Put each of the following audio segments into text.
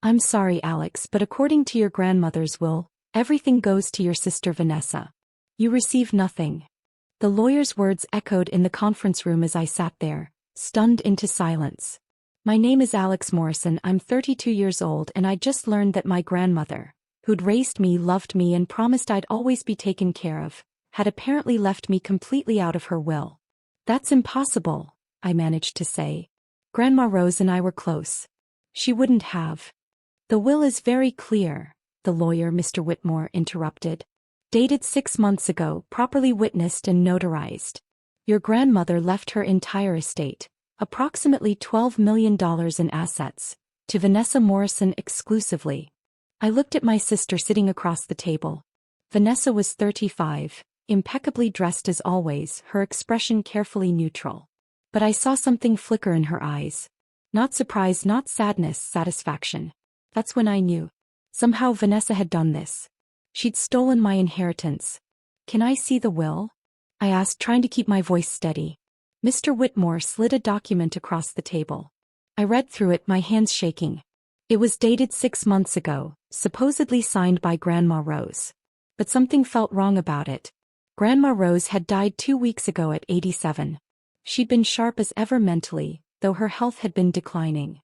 I'm sorry, Alex, but according to your grandmother's will, everything goes to your sister Vanessa. You receive nothing. The lawyer's words echoed in the conference room as I sat there, stunned into silence. My name is Alex Morrison, I'm 32 years old, and I just learned that my grandmother, who'd raised me, loved me, and promised I'd always be taken care of, had apparently left me completely out of her will. That's impossible, I managed to say. Grandma Rose and I were close. She wouldn't have. The will is very clear, the lawyer, Mr. Whitmore, interrupted. Dated 6 months ago, properly witnessed and notarized. Your grandmother left her entire estate, approximately $12 million in assets, to Vanessa Morrison exclusively. I looked at my sister sitting across the table. Vanessa was 35, impeccably dressed as always, her expression carefully neutral. But I saw something flicker in her eyes. Not surprise, not sadness, satisfaction. That's when I knew. Somehow Vanessa had done this. She'd stolen my inheritance. Can I see the will? I asked, trying to keep my voice steady. Mr. Whitmore slid a document across the table. I read through it, my hands shaking. It was dated 6 months ago, supposedly signed by Grandma Rose. But something felt wrong about it. Grandma Rose had died 2 weeks ago at 87. She'd been sharp as ever mentally, though her health had been declining.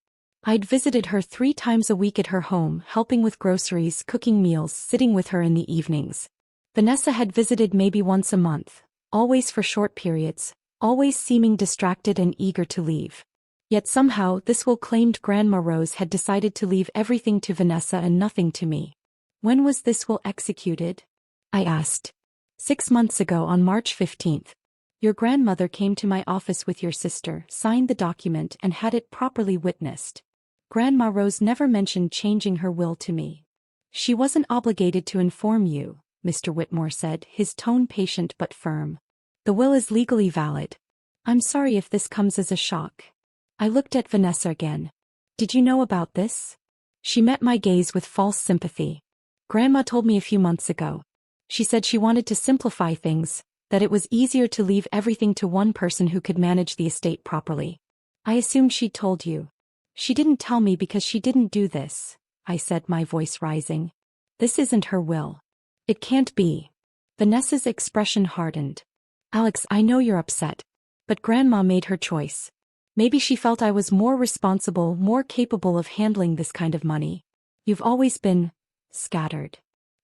I'd visited her 3 times a week at her home, helping with groceries, cooking meals, sitting with her in the evenings. Vanessa had visited maybe once a month, always for short periods, always seeming distracted and eager to leave. Yet somehow this will claimed Grandma Rose had decided to leave everything to Vanessa and nothing to me. When was this will executed? I asked. 6 months ago on March 15th. Your grandmother came to my office with your sister, signed the document, and had it properly witnessed. Grandma Rose never mentioned changing her will to me. She wasn't obligated to inform you, Mr. Whitmore said, his tone patient but firm. The will is legally valid. I'm sorry if this comes as a shock. I looked at Vanessa again. Did you know about this? She met my gaze with false sympathy. Grandma told me a few months ago. She said she wanted to simplify things, that it was easier to leave everything to one person who could manage the estate properly. I assumed she'd told you. She didn't tell me because she didn't do this, I said, my voice rising. This isn't her will. It can't be. Vanessa's expression hardened. Alex, I know you're upset. But Grandma made her choice. Maybe she felt I was more responsible, more capable of handling this kind of money. You've always been scattered.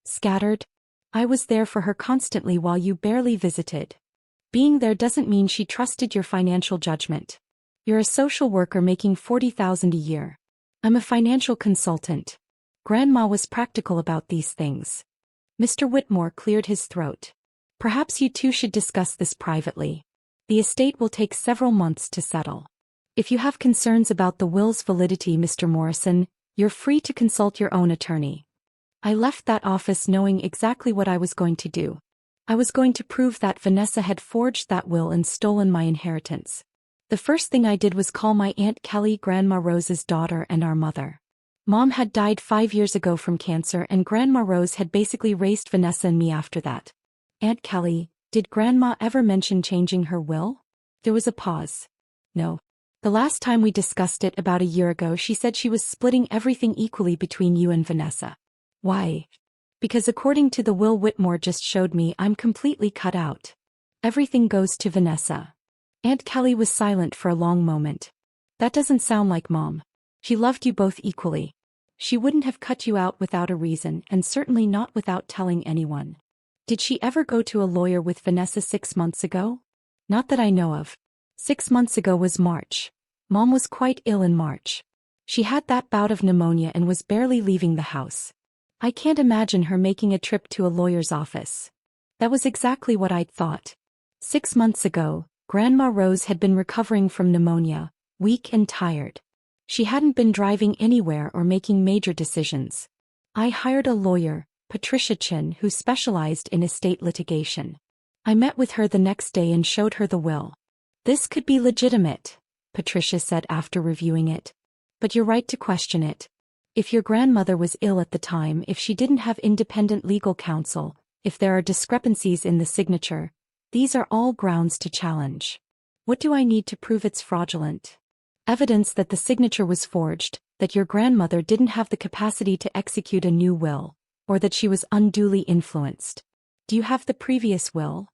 Scattered? I was there for her constantly while you barely visited. Being there doesn't mean she trusted your financial judgment. You're a social worker making $40,000 a year. I'm a financial consultant. Grandma was practical about these things. Mr. Whitmore cleared his throat. Perhaps you two should discuss this privately. The estate will take several months to settle. If you have concerns about the will's validity, Mr. Morrison, you're free to consult your own attorney. I left that office knowing exactly what I was going to do. I was going to prove that Vanessa had forged that will and stolen my inheritance. The first thing I did was call my Aunt Kelly, Grandma Rose's daughter and our mother. Mom had died 5 years ago from cancer, and Grandma Rose had basically raised Vanessa and me after that. Aunt Kelly, did Grandma ever mention changing her will? There was a pause. No. The last time we discussed it about a year ago, she said she was splitting everything equally between you and Vanessa. Why? Because according to the will Whitmore just showed me, I'm completely cut out. Everything goes to Vanessa. Aunt Kelly was silent for a long moment. That doesn't sound like Mom. She loved you both equally. She wouldn't have cut you out without a reason, and certainly not without telling anyone. Did she ever go to a lawyer with Vanessa 6 months ago? Not that I know of. 6 months ago was March. Mom was quite ill in March. She had that bout of pneumonia and was barely leaving the house. I can't imagine her making a trip to a lawyer's office. That was exactly what I'd thought. 6 months ago, Grandma Rose had been recovering from pneumonia, weak and tired. She hadn't been driving anywhere or making major decisions. I hired a lawyer, Patricia Chin, who specialized in estate litigation. I met with her the next day and showed her the will. This could be legitimate, Patricia said after reviewing it. But you're right to question it. If your grandmother was ill at the time, if she didn't have independent legal counsel, if there are discrepancies in the signature, these are all grounds to challenge. What do I need to prove it's fraudulent? Evidence that the signature was forged, that your grandmother didn't have the capacity to execute a new will, or that she was unduly influenced. Do you have the previous will?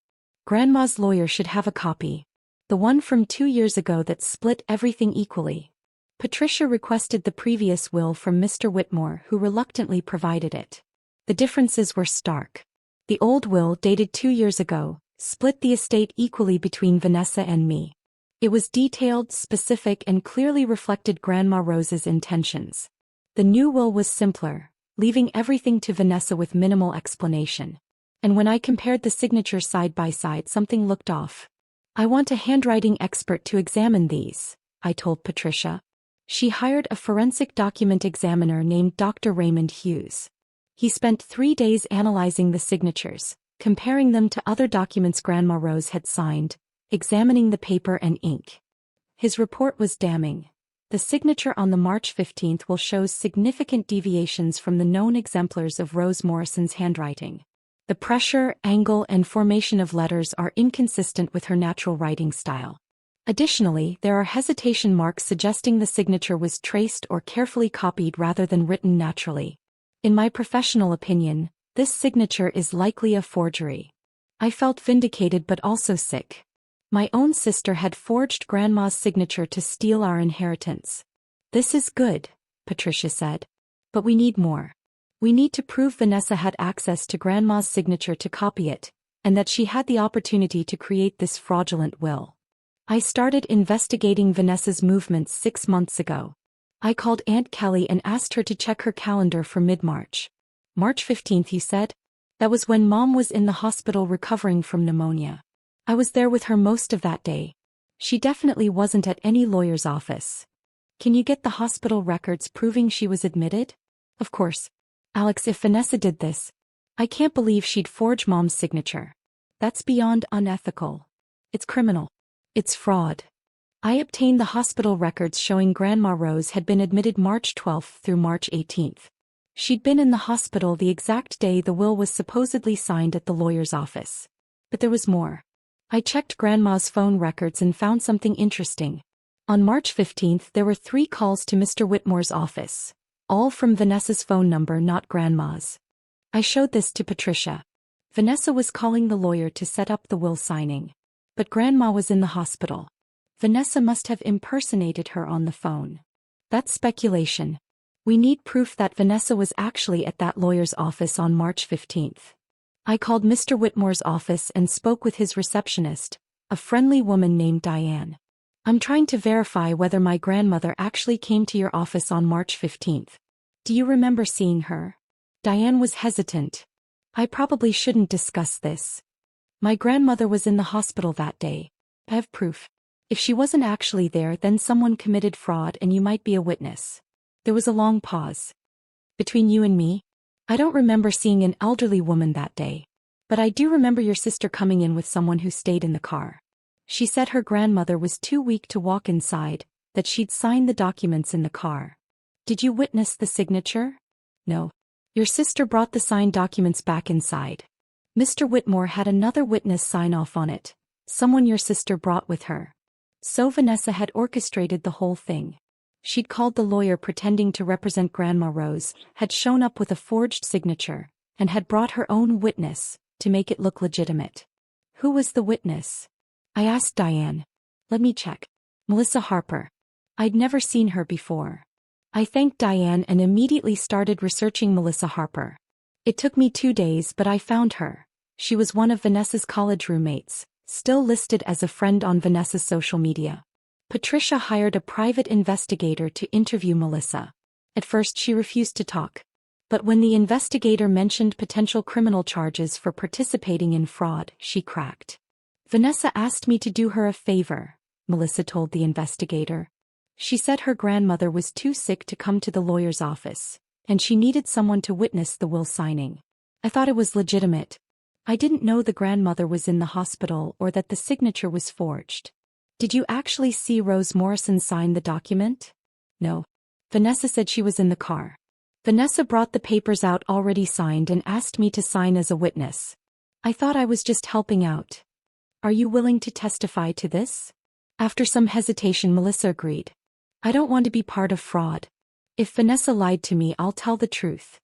Grandma's lawyer should have a copy. The one from 2 years ago that split everything equally. Patricia requested the previous will from Mr. Whitmore, who reluctantly provided it. The differences were stark. The old will, dated 2 years ago, split the estate equally between Vanessa and me. It was detailed, specific, and clearly reflected Grandma Rose's intentions. The new will was simpler, leaving everything to Vanessa with minimal explanation. And when I compared the signatures side by side, something looked off. I want a handwriting expert to examine these, I told Patricia. She hired a forensic document examiner named Dr. Raymond Hughes. He spent 3 days analyzing the signatures, comparing them to other documents Grandma Rose had signed, examining the paper and ink. His report was damning. The signature on the March 15th will shows significant deviations from the known exemplars of Rose Morrison's handwriting. The pressure, angle, and formation of letters are inconsistent with her natural writing style. Additionally, there are hesitation marks suggesting the signature was traced or carefully copied rather than written naturally. In my professional opinion, this signature is likely a forgery. I felt vindicated but also sick. My own sister had forged Grandma's signature to steal our inheritance. This is good, Patricia said. But we need more. We need to prove Vanessa had access to Grandma's signature to copy it, and that she had the opportunity to create this fraudulent will. I started investigating Vanessa's movements 6 months ago. I called Aunt Kelly and asked her to check her calendar for mid-March. March 15th, he said. That was when Mom was in the hospital recovering from pneumonia. I was there with her most of that day. She definitely wasn't at any lawyer's office. Can you get the hospital records proving she was admitted? Of course. Alex, if Vanessa did this, I can't believe she'd forge Mom's signature. That's beyond unethical. It's criminal. It's fraud. I obtained the hospital records showing Grandma Rose had been admitted March 12th through March 18th. She'd been in the hospital the exact day the will was supposedly signed at the lawyer's office. But there was more. I checked Grandma's phone records and found something interesting. On March 15th, there were 3 calls to Mr. Whitmore's office. All from Vanessa's phone number, not Grandma's. I showed this to Patricia. Vanessa was calling the lawyer to set up the will signing. But Grandma was in the hospital. Vanessa must have impersonated her on the phone. That's speculation. We need proof that Vanessa was actually at that lawyer's office on March 15th. I called Mr. Whitmore's office and spoke with his receptionist, a friendly woman named Diane. I'm trying to verify whether my grandmother actually came to your office on March 15th. Do you remember seeing her? Diane was hesitant. I probably shouldn't discuss this. My grandmother was in the hospital that day. I have proof. If she wasn't actually there, then someone committed fraud and you might be a witness. There was a long pause. Between you and me, I don't remember seeing an elderly woman that day. But I do remember your sister coming in with someone who stayed in the car. She said her grandmother was too weak to walk inside, that she'd signed the documents in the car. Did you witness the signature? No. Your sister brought the signed documents back inside. Mr. Whitmore had another witness sign off on it, someone your sister brought with her. So Vanessa had orchestrated the whole thing. She'd called the lawyer pretending to represent Grandma Rose, had shown up with a forged signature, and had brought her own witness, to make it look legitimate. Who was the witness? I asked Diane. Let me check. Melissa Harper. I'd never seen her before. I thanked Diane and immediately started researching Melissa Harper. It took me 2 days, but I found her. She was one of Vanessa's college roommates, still listed as a friend on Vanessa's social media. Patricia hired a private investigator to interview Melissa. At first she refused to talk. But when the investigator mentioned potential criminal charges for participating in fraud, she cracked. Vanessa asked me to do her a favor, Melissa told the investigator. She said her grandmother was too sick to come to the lawyer's office, and she needed someone to witness the will signing. I thought it was legitimate. I didn't know the grandmother was in the hospital or that the signature was forged. Did you actually see Rose Morrison sign the document? No. Vanessa said she was in the car. Vanessa brought the papers out already signed and asked me to sign as a witness. I thought I was just helping out. Are you willing to testify to this? After some hesitation, Melissa agreed. I don't want to be part of fraud. If Vanessa lied to me, I'll tell the truth.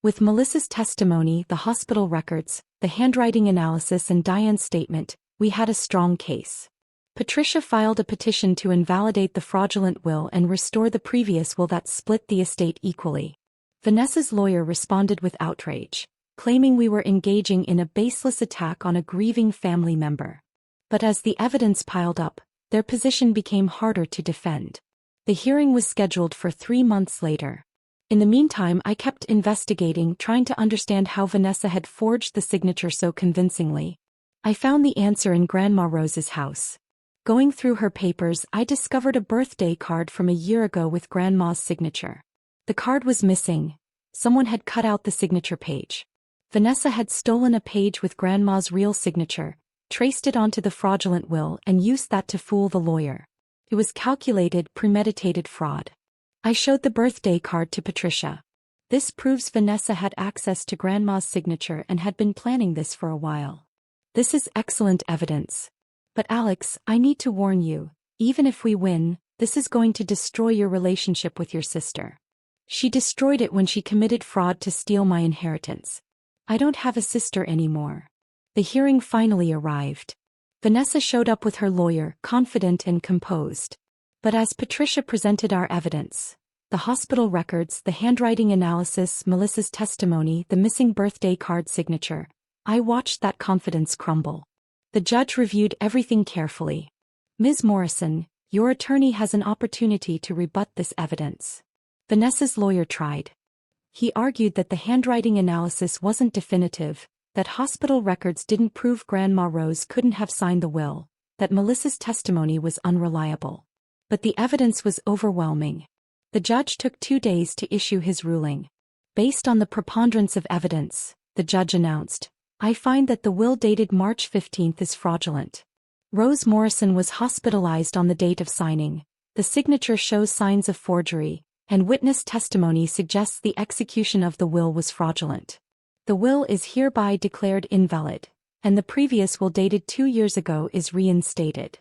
With Melissa's testimony, the hospital records, the handwriting analysis and Diane's statement, we had a strong case. Patricia filed a petition to invalidate the fraudulent will and restore the previous will that split the estate equally. Vanessa's lawyer responded with outrage, claiming we were engaging in a baseless attack on a grieving family member. But as the evidence piled up, their position became harder to defend. The hearing was scheduled for 3 months later. In the meantime, I kept investigating, trying to understand how Vanessa had forged the signature so convincingly. I found the answer in Grandma Rose's house. Going through her papers, I discovered a birthday card from a year ago with Grandma's signature. The card was missing. Someone had cut out the signature page. Vanessa had stolen a page with Grandma's real signature, traced it onto the fraudulent will, and used that to fool the lawyer. It was calculated, premeditated fraud. I showed the birthday card to Patricia. This proves Vanessa had access to Grandma's signature and had been planning this for a while. This is excellent evidence. But Alex, I need to warn you, even if we win, this is going to destroy your relationship with your sister. She destroyed it when she committed fraud to steal my inheritance. I don't have a sister anymore. The hearing finally arrived. Vanessa showed up with her lawyer, confident and composed. But as Patricia presented our evidence, the hospital records, the handwriting analysis, Melissa's testimony, the missing birthday card signature, I watched that confidence crumble. The judge reviewed everything carefully. Ms. Morrison, your attorney has an opportunity to rebut this evidence. Vanessa's lawyer tried. He argued that the handwriting analysis wasn't definitive, that hospital records didn't prove Grandma Rose couldn't have signed the will, that Melissa's testimony was unreliable. But the evidence was overwhelming. The judge took 2 days to issue his ruling. Based on the preponderance of evidence, the judge announced, I find that the will dated March 15th is fraudulent. Rose Morrison was hospitalized on the date of signing. The signature shows signs of forgery, and witness testimony suggests the execution of the will was fraudulent. The will is hereby declared invalid, and the previous will dated 2 years ago is reinstated.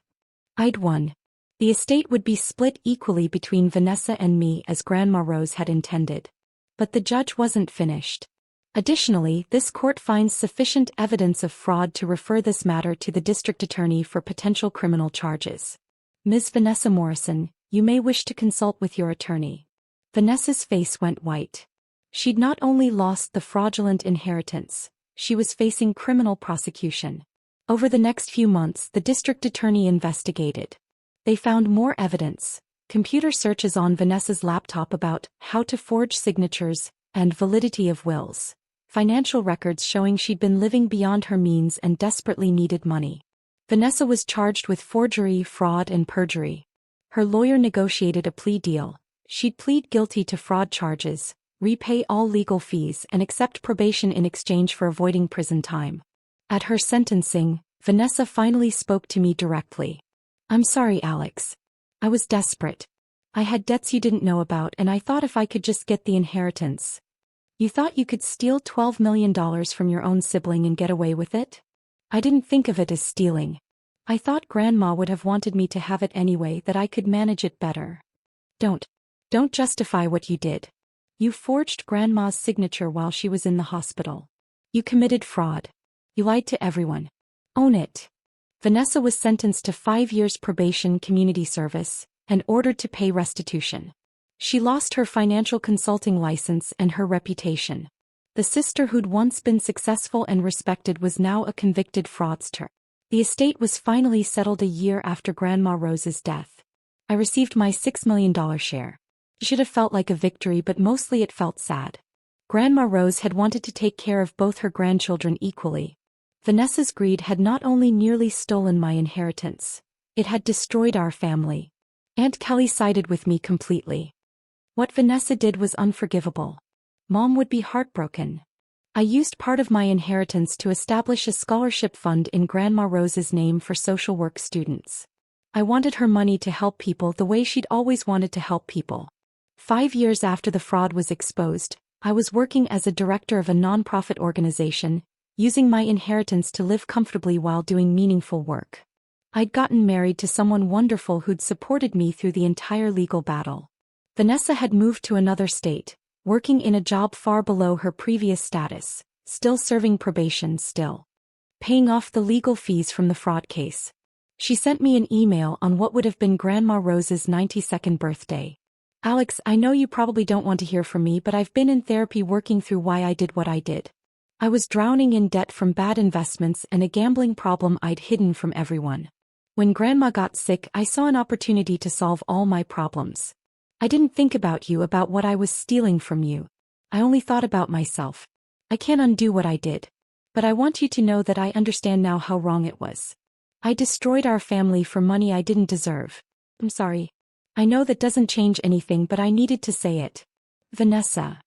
I'd won. The estate would be split equally between Vanessa and me as Grandma Rose had intended. But the judge wasn't finished. Additionally, this court finds sufficient evidence of fraud to refer this matter to the district attorney for potential criminal charges. Ms. Vanessa Morrison, you may wish to consult with your attorney. Vanessa's face went white. She'd not only lost the fraudulent inheritance, she was facing criminal prosecution. Over the next few months, the district attorney investigated. They found more evidence, computer searches on Vanessa's laptop about how to forge signatures and validity of wills, financial records showing she'd been living beyond her means and desperately needed money. Vanessa was charged with forgery, fraud, and perjury. Her lawyer negotiated a plea deal. She'd plead guilty to fraud charges, repay all legal fees, and accept probation in exchange for avoiding prison time. At her sentencing, Vanessa finally spoke to me directly. I'm sorry, Alex. I was desperate. I had debts you didn't know about, and I thought if I could just get the inheritance. You thought you could steal $12 million from your own sibling and get away with it? I didn't think of it as stealing. I thought Grandma would have wanted me to have it anyway, that I could manage it better. Don't justify what you did. You forged Grandma's signature while she was in the hospital. You committed fraud. You lied to everyone. Own it. Vanessa was sentenced to 5 years probation, community service, and ordered to pay restitution. She lost her financial consulting license and her reputation. The sister who'd once been successful and respected was now a convicted fraudster. The estate was finally settled a year after Grandma Rose's death. I received my $6 million share. It should have felt like a victory, but mostly it felt sad. Grandma Rose had wanted to take care of both her grandchildren equally. Vanessa's greed had not only nearly stolen my inheritance, it had destroyed our family. Aunt Kelly sided with me completely. What Vanessa did was unforgivable. Mom would be heartbroken. I used part of my inheritance to establish a scholarship fund in Grandma Rose's name for social work students. I wanted her money to help people the way she'd always wanted to help people. 5 years after the fraud was exposed, I was working as a director of a nonprofit organization, using my inheritance to live comfortably while doing meaningful work. I'd gotten married to someone wonderful who'd supported me through the entire legal battle. Vanessa had moved to another state, working in a job far below her previous status, still serving probation, still paying off the legal fees from the fraud case. She sent me an email on what would have been Grandma Rose's 92nd birthday. Alex, I know you probably don't want to hear from me, but I've been in therapy working through why I did what I did. I was drowning in debt from bad investments and a gambling problem I'd hidden from everyone. When Grandma got sick, I saw an opportunity to solve all my problems. I didn't think about you, about what I was stealing from you. I only thought about myself. I can't undo what I did. But I want you to know that I understand now how wrong it was. I destroyed our family for money I didn't deserve. I'm sorry. I know that doesn't change anything, but I needed to say it. Vanessa.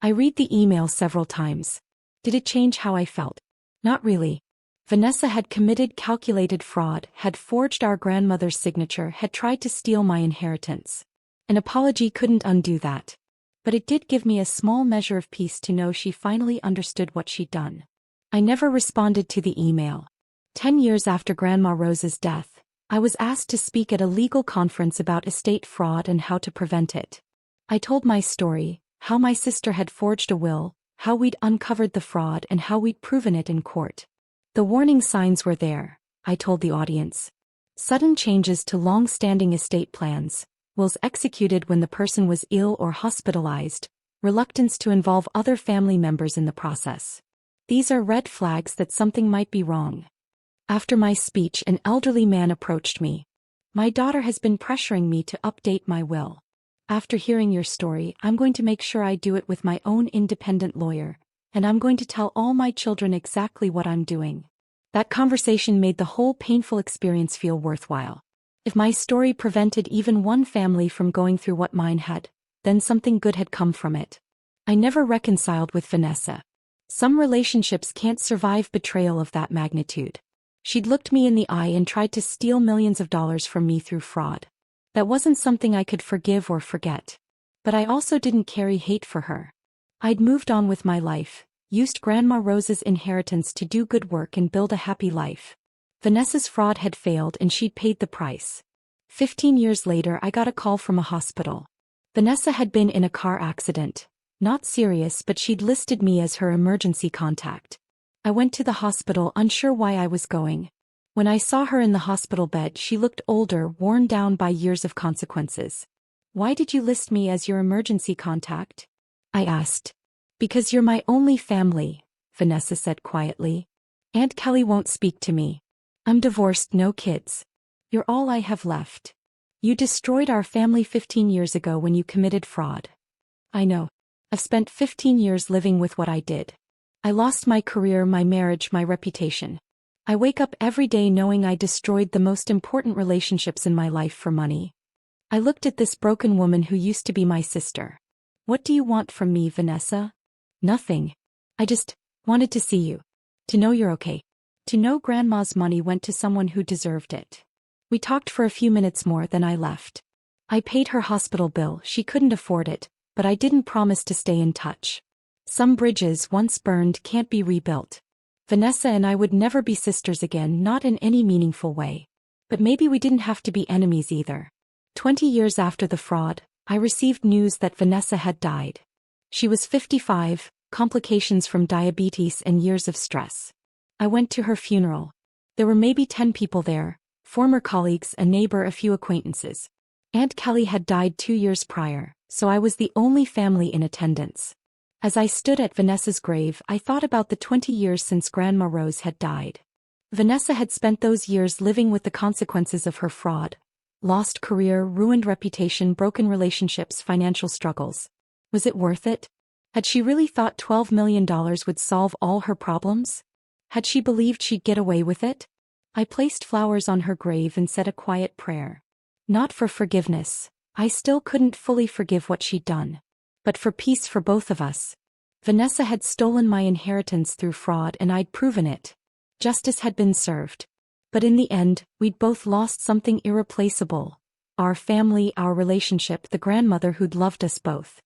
I read the email several times. Did it change how I felt? Not really. Vanessa had committed calculated fraud, had forged our grandmother's signature, had tried to steal my inheritance. An apology couldn't undo that. But it did give me a small measure of peace to know she finally understood what she'd done. I never responded to the email. 10 years after Grandma Rose's death, I was asked to speak at a legal conference about estate fraud and how to prevent it. I told my story, how my sister had forged a will, how we'd uncovered the fraud, and how we'd proven it in court. The warning signs were there, I told the audience. Sudden changes to long-standing estate plans, wills executed when the person was ill or hospitalized, reluctance to involve other family members in the process. These are red flags that something might be wrong. After my speech, an elderly man approached me. My daughter has been pressuring me to update my will. After hearing your story, I'm going to make sure I do it with my own independent lawyer, and I'm going to tell all my children exactly what I'm doing. That conversation made the whole painful experience feel worthwhile. If my story prevented even one family from going through what mine had, then something good had come from it. I never reconciled with Vanessa. Some relationships can't survive betrayal of that magnitude. She'd looked me in the eye and tried to steal millions of dollars from me through fraud. That wasn't something I could forgive or forget. But I also didn't carry hate for her. I'd moved on with my life, used Grandma Rose's inheritance to do good work and build a happy life. Vanessa's fraud had failed and she'd paid the price. 15 years later, I got a call from a hospital. Vanessa had been in a car accident. Not serious, but she'd listed me as her emergency contact. I went to the hospital, unsure why I was going. When I saw her in the hospital bed, she looked older, worn down by years of consequences. Why did you list me as your emergency contact? I asked. Because you're my only family, Vanessa said quietly. Aunt Kelly won't speak to me. I'm divorced, no kids. You're all I have left. You destroyed our family 15 years ago when you committed fraud. I know. I've spent 15 years living with what I did. I lost my career, my marriage, my reputation. I wake up every day knowing I destroyed the most important relationships in my life for money. I looked at this broken woman who used to be my sister. What do you want from me, Vanessa? Nothing. I just wanted to see you. To know you're okay. To know Grandma's money went to someone who deserved it. We talked for a few minutes more, then I left. I paid her hospital bill, she couldn't afford it, but I didn't promise to stay in touch. Some bridges once burned can't be rebuilt. Vanessa and I would never be sisters again, not in any meaningful way. But maybe we didn't have to be enemies either. 20 years after the fraud, I received news that Vanessa had died. She was 55, complications from diabetes and years of stress. I went to her funeral. There were maybe 10 people there, former colleagues, a neighbor, a few acquaintances. Aunt Kelly had died 2 years prior, so I was the only family in attendance. As I stood at Vanessa's grave, I thought about the 20 years since Grandma Rose had died. Vanessa had spent those years living with the consequences of her fraud. Lost career, ruined reputation, broken relationships, financial struggles. Was it worth it? Had she really thought $12 million would solve all her problems? Had she believed she'd get away with it? I placed flowers on her grave and said a quiet prayer. Not for forgiveness. I still couldn't fully forgive what she'd done. But for peace for both of us. Vanessa had stolen my inheritance through fraud and I'd proven it. Justice had been served. But in the end, we'd both lost something irreplaceable. Our family, our relationship, the grandmother who'd loved us both.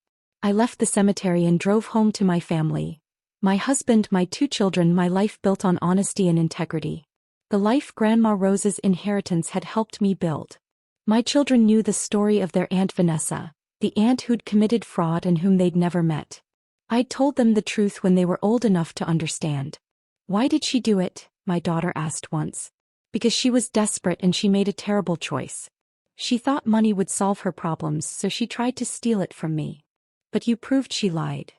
I left the cemetery and drove home to my family. My husband, my 2 children, my life built on honesty and integrity. The life Grandma Rose's inheritance had helped me build. My children knew the story of their Aunt Vanessa, the aunt who'd committed fraud and whom they'd never met. I'd told them the truth when they were old enough to understand. "Why did she do it?" my daughter asked once. "Because she was desperate and she made a terrible choice. She thought money would solve her problems, so she tried to steal it from me. But you proved she lied."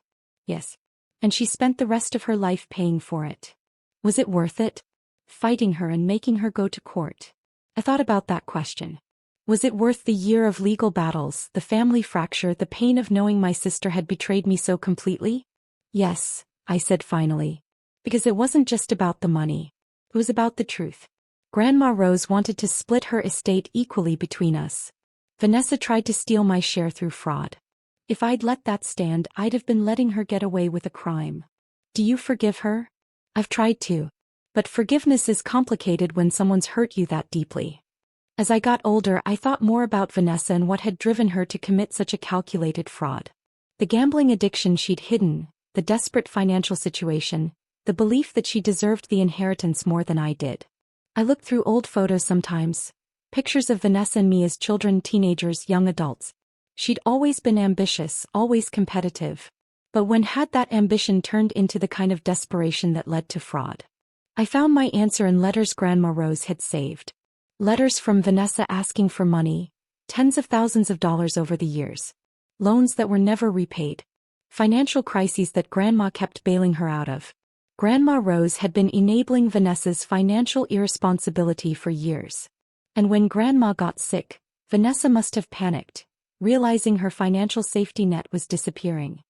"Yes. And she spent the rest of her life paying for it." "Was it worth it? Fighting her and making her go to court?" I thought about that question. Was it worth the year of legal battles, the family fracture, the pain of knowing my sister had betrayed me so completely? "Yes," I said finally. "Because it wasn't just about the money. It was about the truth. Grandma Rose wanted to split her estate equally between us. Vanessa tried to steal my share through fraud. If I'd let that stand, I'd have been letting her get away with a crime. Do you forgive her?" "I've tried to. But forgiveness is complicated when someone's hurt you that deeply." As I got older, I thought more about Vanessa and what had driven her to commit such a calculated fraud. The gambling addiction she'd hidden, the desperate financial situation, the belief that she deserved the inheritance more than I did. I looked through old photos sometimes, pictures of Vanessa and me as children, teenagers, young adults. She'd always been ambitious, always competitive. But when had that ambition turned into the kind of desperation that led to fraud? I found my answer in letters Grandma Rose had saved. Letters from Vanessa asking for money, tens of thousands of dollars over the years. Loans that were never repaid. Financial crises that Grandma kept bailing her out of. Grandma Rose had been enabling Vanessa's financial irresponsibility for years. And when Grandma got sick, Vanessa must have panicked, realizing her financial safety net was disappearing.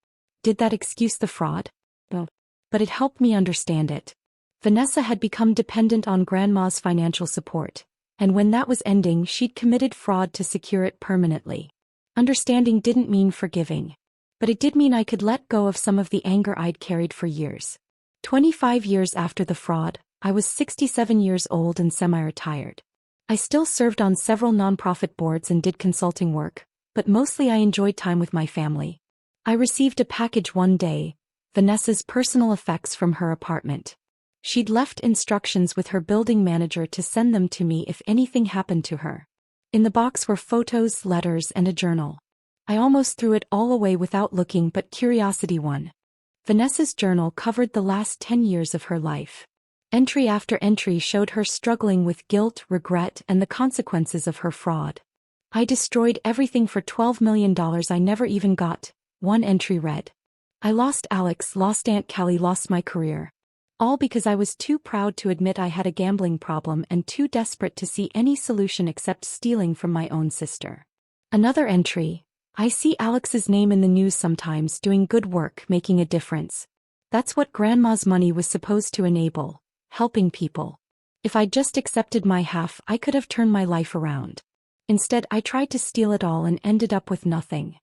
Did that excuse the fraud? No. But it helped me understand it. Vanessa had become dependent on Grandma's financial support. And when that was ending, she'd committed fraud to secure it permanently. Understanding didn't mean forgiving. But it did mean I could let go of some of the anger I'd carried for years. 25 years after the fraud, I was 67 years old and semi-retired. I still served on several nonprofit boards and did consulting work, but mostly I enjoyed time with my family. I received a package one day, Vanessa's personal effects from her apartment. She'd left instructions with her building manager to send them to me if anything happened to her. In the box were photos, letters, and a journal. I almost threw it all away without looking, but curiosity won. Vanessa's journal covered the last 10 years of her life. Entry after entry showed her struggling with guilt, regret, and the consequences of her fraud. "I destroyed everything for $12 million I never even got," one entry read. "I lost Alex, lost Aunt Kelly, lost my career. All because I was too proud to admit I had a gambling problem and too desperate to see any solution except stealing from my own sister." Another entry: "I see Alex's name in the news sometimes, doing good work, making a difference. That's what Grandma's money was supposed to enable, helping people. If I'd just accepted my half, I could have turned my life around. Instead, I tried to steal it all and ended up with nothing."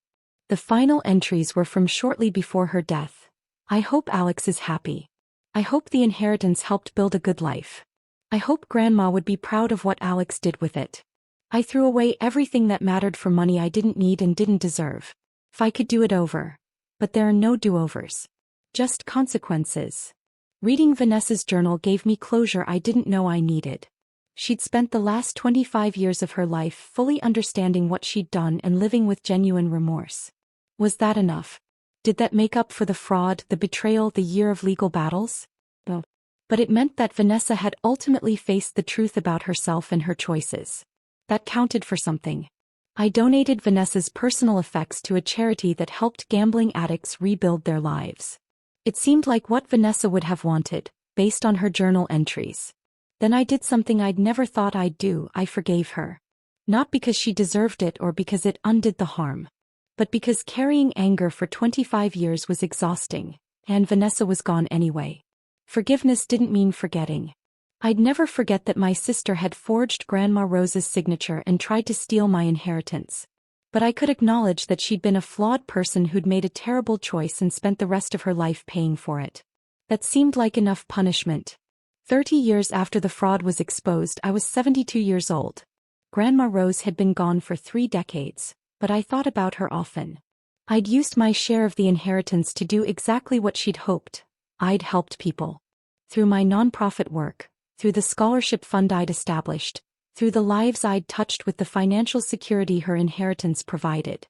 The final entries were from shortly before her death. "I hope Alex is happy. I hope the inheritance helped build a good life. I hope Grandma would be proud of what Alex did with it. I threw away everything that mattered for money I didn't need and didn't deserve. If I could do it over. But there are no do-overs. Just consequences." Reading Vanessa's journal gave me closure I didn't know I needed. She'd spent the last 25 years of her life fully understanding what she'd done and living with genuine remorse. Was that enough? Did that make up for the fraud, the betrayal, the year of legal battles? No. But it meant that Vanessa had ultimately faced the truth about herself and her choices. That counted for something. I donated Vanessa's personal effects to a charity that helped gambling addicts rebuild their lives. It seemed like what Vanessa would have wanted, based on her journal entries. Then I did something I'd never thought I'd do. I forgave her. Not because she deserved it or because it undid the harm. But because carrying anger for 25 years was exhausting, and Vanessa was gone anyway. Forgiveness didn't mean forgetting. I'd never forget that my sister had forged Grandma Rose's signature and tried to steal my inheritance. But I could acknowledge that she'd been a flawed person who'd made a terrible choice and spent the rest of her life paying for it. That seemed like enough punishment. 30 years after the fraud was exposed, I was 72 years old. Grandma Rose had been gone for 3 decades. But I thought about her often. I'd used my share of the inheritance to do exactly what she'd hoped. I'd helped people. Through my nonprofit work, through the scholarship fund I'd established, through the lives I'd touched with the financial security her inheritance provided.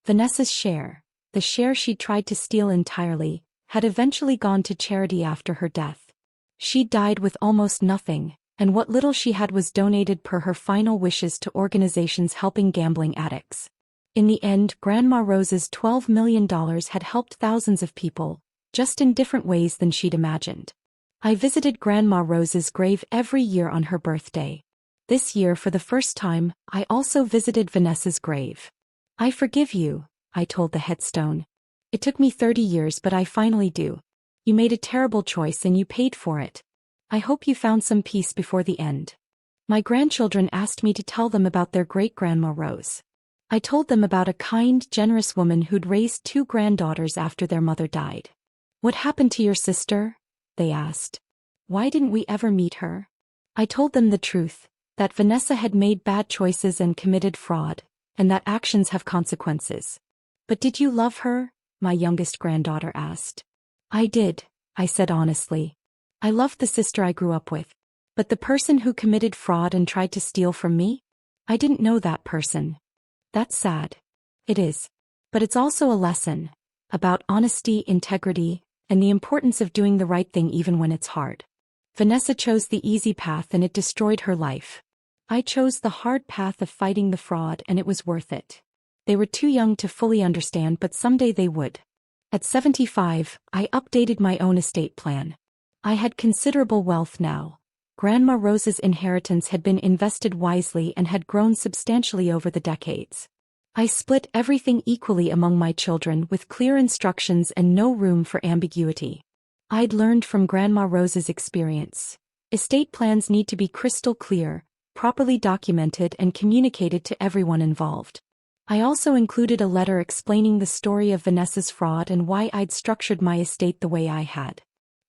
Vanessa's share, the share she'd tried to steal entirely, had eventually gone to charity after her death. She died with almost nothing, and what little she had was donated per her final wishes to organizations helping gambling addicts. In the end, Grandma Rose's $12 million had helped thousands of people, just in different ways than she'd imagined. I visited Grandma Rose's grave every year on her birthday. This year, for the first time, I also visited Vanessa's grave. "I forgive you," I told the headstone. "It took me 30 years, but I finally do. You made a terrible choice and you paid for it. I hope you found some peace before the end." My grandchildren asked me to tell them about their great-grandma Rose. I told them about a kind, generous woman who'd raised 2 granddaughters after their mother died. "What happened to your sister?" they asked. "Why didn't we ever meet her?" I told them the truth, that Vanessa had made bad choices and committed fraud, and that actions have consequences. "But did you love her?" my youngest granddaughter asked. "I did," I said honestly. "I loved the sister I grew up with. But the person who committed fraud and tried to steal from me? I didn't know that person." "That's sad." "It is. But it's also a lesson about honesty, integrity, and the importance of doing the right thing even when it's hard. Vanessa chose the easy path and it destroyed her life. I chose the hard path of fighting the fraud and it was worth it. They were too young to fully understand, but someday they would." At 75, I updated my own estate plan. I had considerable wealth now. Grandma Rose's inheritance had been invested wisely and had grown substantially over the decades. I split everything equally among my children with clear instructions and no room for ambiguity. I'd learned from Grandma Rose's experience. Estate plans need to be crystal clear, properly documented and communicated to everyone involved. I also included a letter explaining the story of Vanessa's fraud and why I'd structured my estate the way I had.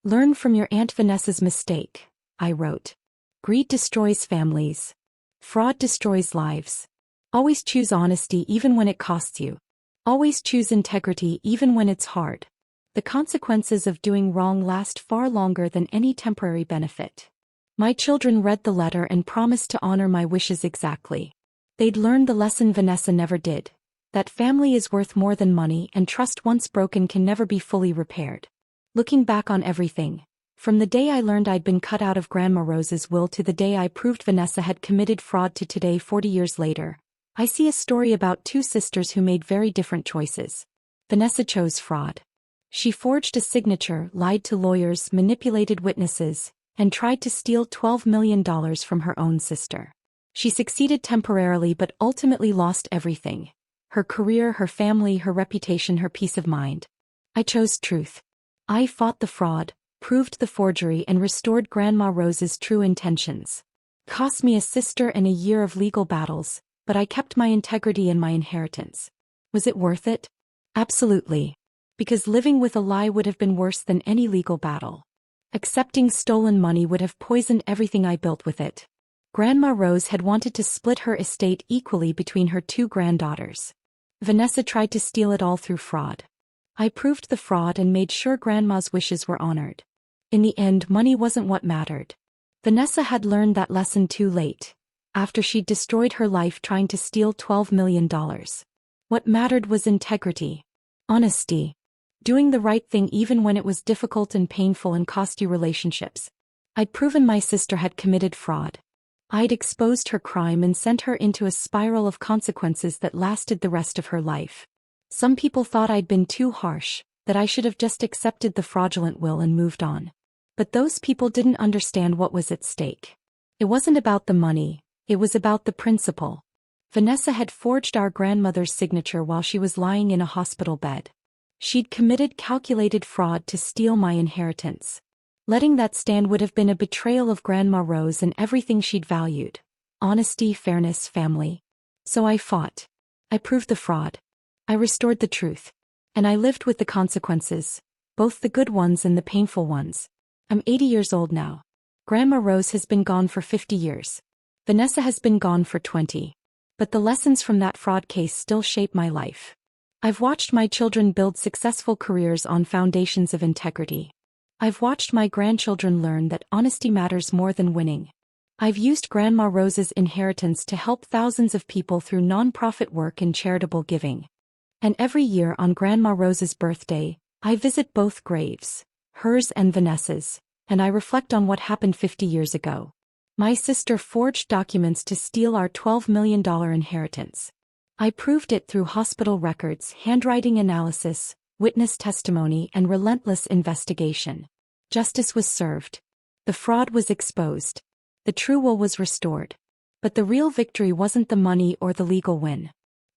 "Learn from your Aunt Vanessa's mistake," I wrote. "Greed destroys families. Fraud destroys lives. Always choose honesty even when it costs you. Always choose integrity even when it's hard. The consequences of doing wrong last far longer than any temporary benefit." My children read the letter and promised to honor my wishes exactly. They'd learned the lesson Vanessa never did, that family is worth more than money and trust once broken can never be fully repaired. Looking back on everything, from the day I learned I'd been cut out of Grandma Rose's will to the day I proved Vanessa had committed fraud to today 40 years later, I see a story about 2 sisters who made very different choices. Vanessa chose fraud. She forged a signature, lied to lawyers, manipulated witnesses, and tried to steal $12 million from her own sister. She succeeded temporarily but ultimately lost everything: her career, her family, her reputation, her peace of mind. I chose truth. I fought the fraud, proved the forgery and restored Grandma Rose's true intentions. Cost me a sister and a year of legal battles, but I kept my integrity and my inheritance. Was it worth it? Absolutely. Because living with a lie would have been worse than any legal battle. Accepting stolen money would have poisoned everything I built with it. Grandma Rose had wanted to split her estate equally between her 2 granddaughters. Vanessa tried to steal it all through fraud. I proved the fraud and made sure Grandma's wishes were honored. In the end, money wasn't what mattered. Vanessa had learned that lesson too late, after she'd destroyed her life trying to steal $12 million. What mattered was integrity, honesty, doing the right thing even when it was difficult and painful and cost you relationships. I'd proven my sister had committed fraud. I'd exposed her crime and sent her into a spiral of consequences that lasted the rest of her life. Some people thought I'd been too harsh, that I should have just accepted the fraudulent will and moved on. But those people didn't understand what was at stake. It wasn't about the money, it was about the principle. Vanessa had forged our grandmother's signature while she was lying in a hospital bed. She'd committed calculated fraud to steal my inheritance. Letting that stand would have been a betrayal of Grandma Rose and everything she'd valued: honesty, fairness, family. So I fought. I proved the fraud. I restored the truth. And I lived with the consequences, both the good ones and the painful ones. I'm 80 years old now. Grandma Rose has been gone for 50 years. Vanessa has been gone for 20. But the lessons from that fraud case still shape my life. I've watched my children build successful careers on foundations of integrity. I've watched my grandchildren learn that honesty matters more than winning. I've used Grandma Rose's inheritance to help thousands of people through nonprofit work and charitable giving. And every year on Grandma Rose's birthday, I visit both graves, hers and Vanessa's, and I reflect on what happened 50 years ago. My sister forged documents to steal our $12 million inheritance. I proved it through hospital records, handwriting analysis, witness testimony, and relentless investigation. Justice was served. The fraud was exposed. The true will was restored. But the real victory wasn't the money or the legal win.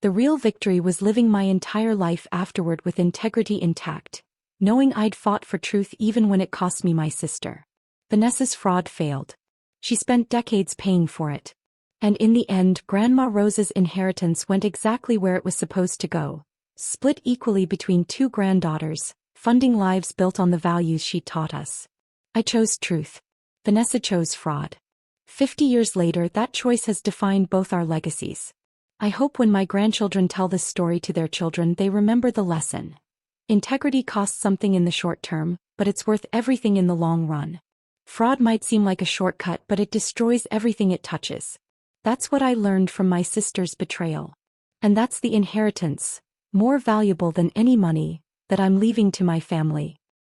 The real victory was living my entire life afterward with integrity intact, knowing I'd fought for truth even when it cost me my sister. Vanessa's fraud failed. She spent decades paying for it. And in the end, Grandma Rose's inheritance went exactly where it was supposed to go, split equally between two granddaughters, funding lives built on the values she taught us. I chose truth. Vanessa chose fraud. 50 years later, that choice has defined both our legacies. I hope when my grandchildren tell this story to their children, they remember the lesson. Integrity costs something in the short term, but it's worth everything in the long run. Fraud might seem like a shortcut, but it destroys everything it touches. That's what I learned from my sister's betrayal. And that's the inheritance, more valuable than any money, that I'm leaving to my family.